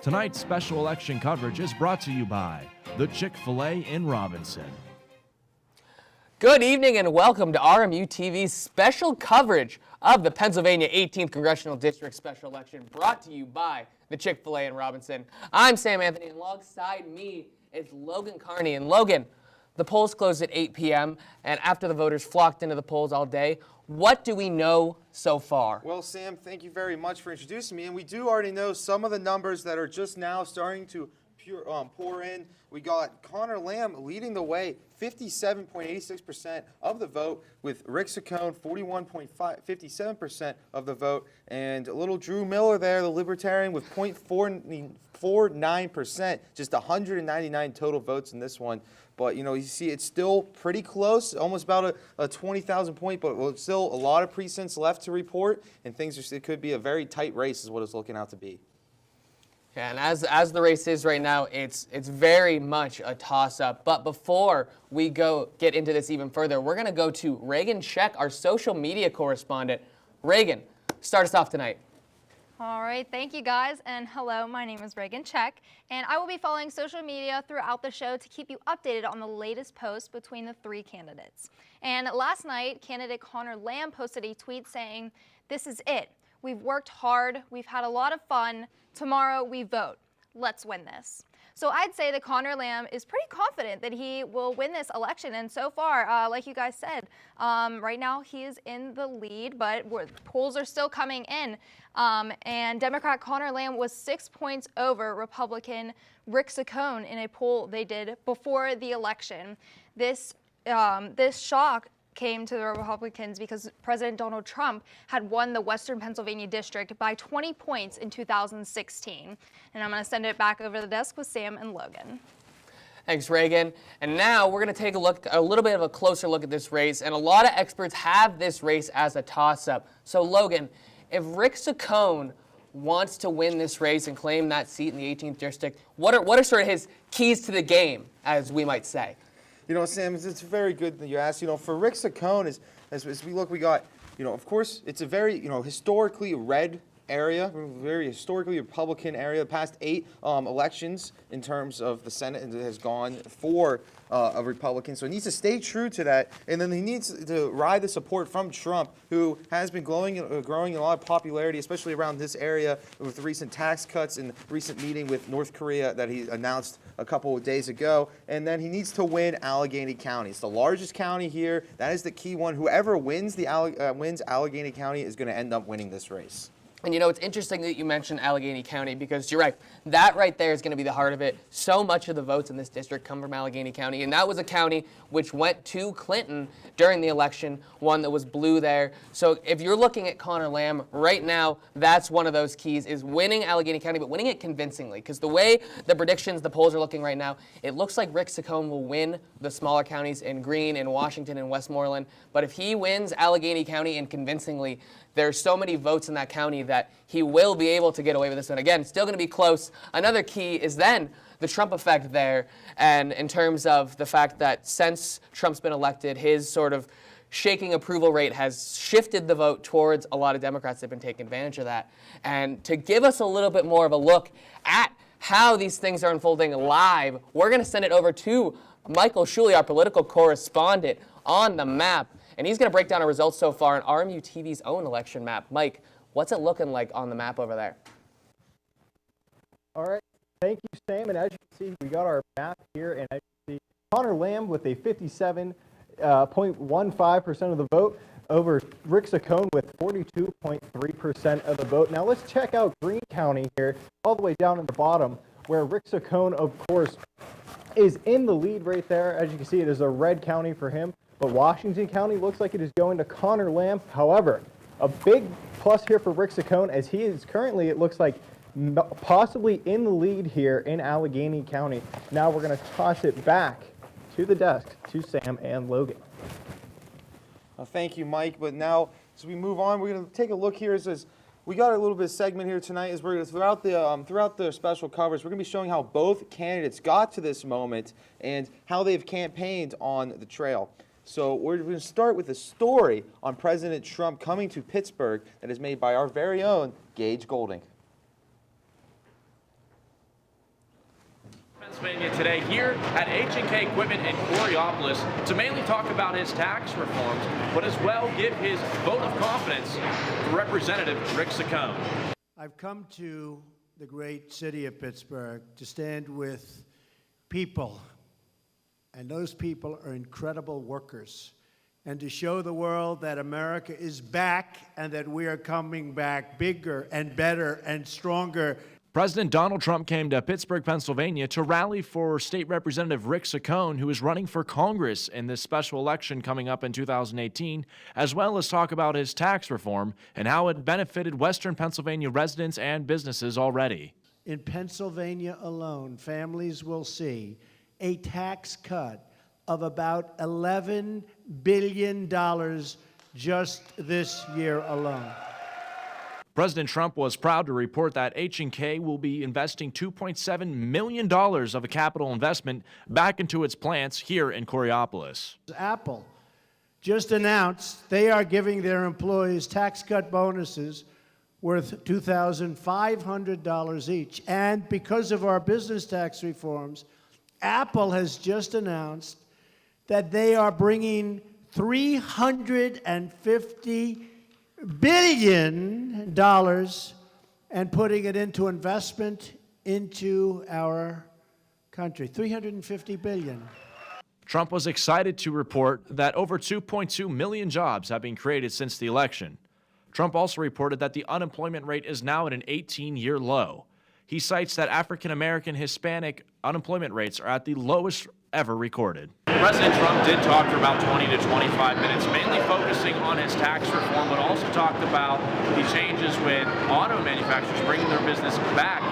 Tonight's special election coverage is brought to you by the Chick-fil-A in Robinson. Good evening and welcome to RMU-TV's special coverage of the Pennsylvania 18th Congressional District Special Election, brought to you by the Chick-fil-A in Robinson. I'm Sam Anthony, and alongside me is Logan Carney. And Logan, the polls closed at 8 p.m., and after the voters flocked into the polls all day, what do we know so far? Well, Sam, thank you very much for introducing me. And we do already know some of the numbers that are just now starting to pour in. We got Connor Lamb leading the way, 57.86% of the vote, with Rick Saccone, 41.57% of the vote, and little Drew Miller there, the Libertarian, with 0.49%, just 199 total votes in this one. But, you know, you see it's still pretty close, almost about a 20,000 point, but still a lot of precincts left to report, and it could be a very tight race is what it's looking out to be. Yeah, and as the race is right now, it's very much a toss-up. But before we get into this even further, we're going to go to Reagan Check, our social media correspondent. Reagan, start us off tonight. All right, thank you guys, and hello, my name is Reagan Check, and I will be following social media throughout the show to keep you updated on the latest posts between the three candidates. And last night, candidate Connor Lamb posted a tweet saying, "This is it. We've worked hard, we've had a lot of fun. Tomorrow we vote. Let's win this." So I'd say that Connor Lamb is pretty confident that he will win this election. And so far, like you guys said, right now he is in the lead, but polls are still coming in. And Democrat Connor Lamb was 6 points over Republican Rick Saccone in a poll they did before the election. This shock came to the Republicans because President Donald Trump had won the Western Pennsylvania district by 20 points in 2016. And I'm going to send it back over the desk with Sam and Logan. Thanks, Reagan. And now we're going to take a little bit of a closer look at this race. And a lot of experts have this race as a toss-up. So, Logan, if Rick Saccone wants to win this race and claim that seat in the 18th district, what are sort of his keys to the game, as we might say? You know, Sam, it's very good that you asked. You know, for Rick Saccone, as we look, we got, you know, of course, it's a very, you know, historically red area, very historically Republican area. The past 8 elections in terms of the Senate has gone for a Republican. So he needs to stay true to that. And then he needs to ride the support from Trump, who has been growing a lot of popularity, especially around this area with the recent tax cuts and recent meeting with North Korea that he announced a couple of days ago. And then he needs to win Allegheny County. It's the largest county here. That is the key one. Whoever wins wins Allegheny County is going to end up winning this race. And you know, it's interesting that you mentioned Allegheny County, because you're right. That right there is going to be the heart of it. So much of the votes in this district come from Allegheny County, and that was a county which went to Clinton during the election, one that was blue there. So if you're looking at Connor Lamb right now, that's one of those keys, is winning Allegheny County, but winning it convincingly. Because the way the predictions, the polls are looking right now, it looks like Rick Saccone will win the smaller counties in Greene, in Washington, and Westmoreland. But if he wins Allegheny County and convincingly, there's so many votes in that county that he will be able to get away with this one. Again, still going to be close. Another key is then the Trump effect there, and in terms of the fact that since Trump's been elected, his sort of shaking approval rate has shifted the vote towards a lot of Democrats that have been taking advantage of that. And to give us a little bit more of a look at how these things are unfolding live, we're going to send it over to Michael Shuley, our political correspondent, on the map. And he's going to break down our results so far on RMU-TV's own election map. Mike, what's it looking like on the map over there? All right. Thank you, Sam. And as you can see, we got our map here. And as you see, Connor Lamb with a 57.15% of the vote over Rick Saccone with 42.3% of the vote. Now let's check out Greene County here, all the way down at the bottom, where Rick Saccone, of course, is in the lead right there. As you can see, it is a red county for him. But Washington County looks like it is going to Connor Lamb. However, a big plus here for Rick Saccone, as he is currently, it looks like, possibly in the lead here in Allegheny County. Now we're going to toss it back to the desk to Sam and Logan. Thank you, Mike. But now, as we move on, we're going to take a look here. We got a little bit of segment here tonight. As we're going to, throughout the special coverage, we're going to be showing how both candidates got to this moment and how they've campaigned on the trail. So we're going to start with a story on President Trump coming to Pittsburgh that is made by our very own Gage Goulding. Pennsylvania today here at H&K Equipment in Coraopolis to mainly talk about his tax reforms, but as well give his vote of confidence for Representative Rick Saccone. I've come to the great city of Pittsburgh to stand with people, and those people are incredible workers, and to show the world that America is back and that we are coming back bigger and better and stronger. President Donald Trump came to Pittsburgh, Pennsylvania to rally for State Representative Rick Saccone, who is running for Congress in this special election coming up in 2018, as well as talk about his tax reform and how it benefited Western Pennsylvania residents and businesses already. In Pennsylvania alone, families will see a tax cut of about $11 billion just this year alone. President Trump was proud to report that H&K will be investing $2.7 million of a capital investment back into its plants here in Coraopolis. Apple just announced they are giving their employees tax cut bonuses worth $2,500 each. And because of our business tax reforms, Apple has just announced that they are bringing $350 billion and putting it into investment into our country. $350 billion. Trump was excited to report that over 2.2 million jobs have been created since the election. Trump also reported that the unemployment rate is now at an 18-year low. He cites that African-American Hispanic unemployment rates are at the lowest ever recorded. President Trump did talk for about 20 to 25 minutes, mainly focusing on his tax reform, but also talked about the changes with auto manufacturers bringing their business back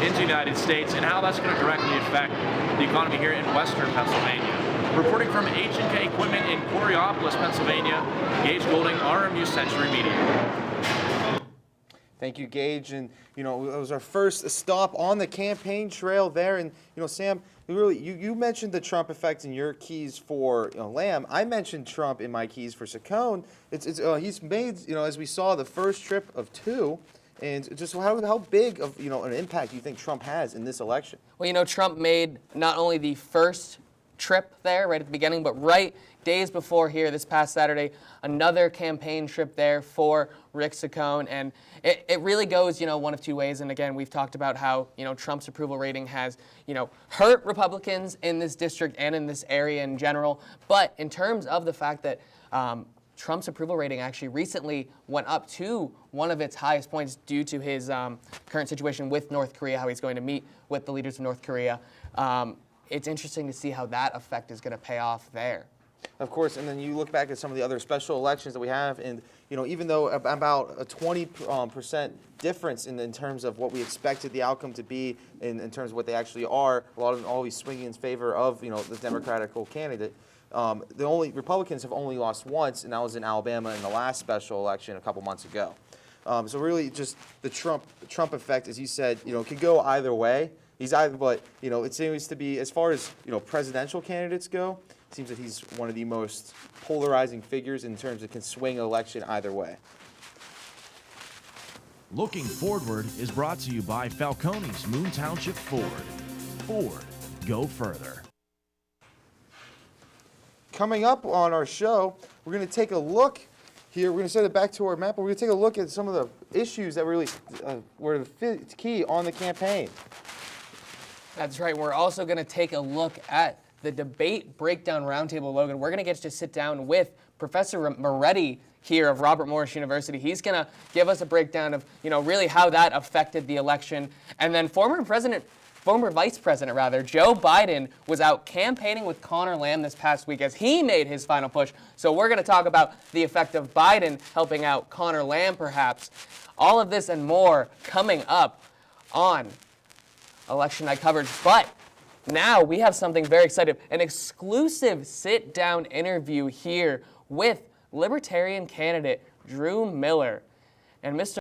into the United States and how that's going to directly affect the economy here in Western Pennsylvania. Reporting from H&K Equipment in Coraopolis, Pennsylvania, Gage Goulding, RMU Century Media. Thank you, Gage. And, it was our first stop on the campaign trail there. And, Sam, really, you mentioned the Trump effect in your keys for Lamb. I mentioned Trump in my keys for Saccone. He's made, as we saw, the first trip of two. And just how big of, an impact do you think Trump has in this election? Well, Trump made not only the first trip there right at the beginning, but right days before here this past Saturday, another campaign trip there for Rick Saccone. And it really goes, one of two ways. And again, we've talked about how, Trump's approval rating has, hurt Republicans in this district and in this area in general. But in terms of the fact that Trump's approval rating actually recently went up to one of its highest points due to his current situation with North Korea, how he's going to meet with the leaders of North Korea. It's interesting to see how that effect is going to pay off there. Of course, and then you look back at some of the other special elections that we have, and even though about a 20% difference in terms of what we expected the outcome to be in terms of what they actually are, a lot of them always swinging in favor of the Democratic candidate. Republicans have only lost once, and that was in Alabama in the last special election a couple months ago. So really, just the Trump effect, as you said, could go either way. But it seems to be, as far as presidential candidates go, it seems that he's one of the most polarizing figures in terms of can swing an election either way. Looking Forward is brought to you by Falcone's Moon Township Ford. Ford, go further. Coming up on our show, we're going to take a look here. We're going to set it back to our map, but we're going to take a look at some of the issues that really were the key on the campaign. That's right. We're also going to take a look at the debate breakdown roundtable, Logan. We're going to get to sit down with Professor Moretti here of Robert Morris University. He's going to give us a breakdown of, really how that affected the election. And then former Vice President, Joe Biden was out campaigning with Connor Lamb this past week as he made his final push. So we're going to talk about the effect of Biden helping out Connor Lamb, perhaps. All of this and more coming up on Election Night coverage. But now we have something very exciting, an exclusive sit-down interview here with Libertarian candidate Drew Miller. And Mr.